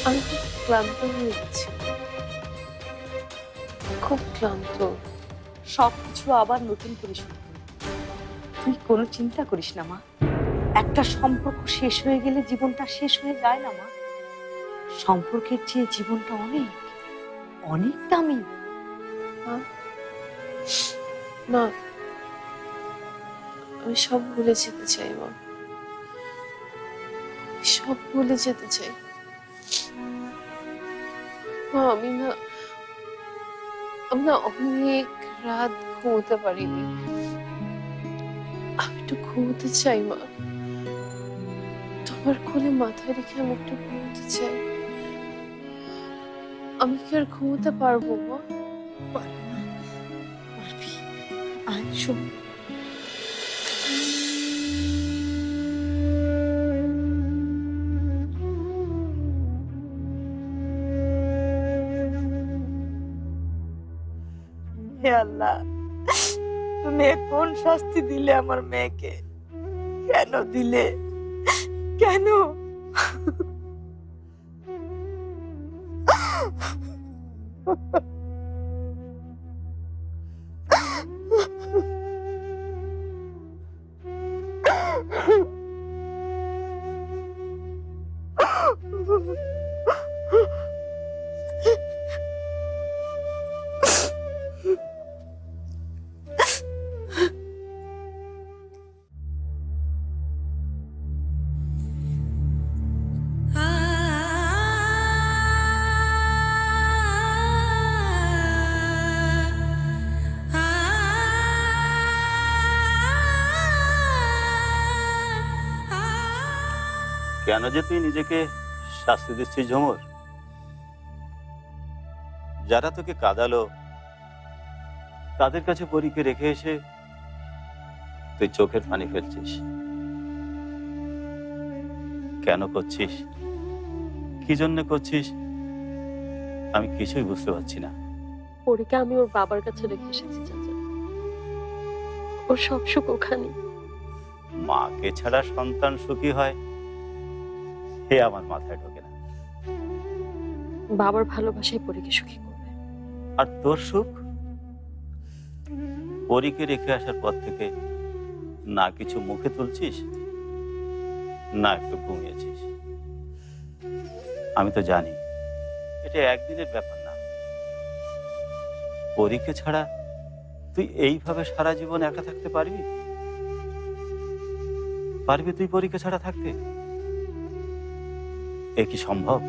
আমি খুব ক্লান্ত হয়ে গেছি, খুব ক্লান্ত। সবকিছু আবার নতুন করে শুরু করবি। তুই কোনো চিন্তা করিস না মা। একটা সম্পর্ক শেষ হয়ে গেলে জীবনটা শেষ হয়ে যায় না মা। সম্পর্কের চেয়ে জীবনটা অনেক অনেক দামি। না, আমি সব ভুলে যেতে চাই মা, সব ভুলে যেতে চাই মা। আমি না অনেক রাত ঘুমোতে পারিনি। আমি একটু ঘুমোতে চাই মা, তোমার কোলে মাথায় রেখে আমি একটু ঘুমোতে চাই। আমি কি আর ঘুমোতে পারবো মা? পারবি না, পারবি। আয় শোন। হে আল্লাহ, তুমি কোন শাস্তি দিলে আমার মেয়েকে? কেন দিলে? কেন? কেন যে তুই নিজেকে শাস্তি দিচ্ছিস ঝুমুর? যারা তোকে কাঁদালো তাদের কাছে পরীকে রেখে এসে তুই চোখের পানি ফেলছিস। কেন করছিস, কি জন্য করছিস, আমি কিছুই বুঝতে পারছি না। পরীকে আমি ওর বাবার কাছে রেখে এসেছি চাচা, ওর সব সুখ ওখানে। মাকে ছাড়া সন্তান সুখী হয় হে আমার মাথায় ঢোকে না। বাবার ভালোবাসায় পরীকে সুখী করবে। আর তোর সুখ? পরীকে রেখে আসার পর থেকে না কিছু মুখে তুলছিস, না একটু ঘুমিয়েছিস। আমি তো জানি এটা একদিনের ব্যাপার না। পরীকে ছাড়া তুই এইভাবে সারা জীবন একা থাকতে পারবি? পারবি তুই পরীকে ছাড়া থাকতে? এ কি সম্ভব?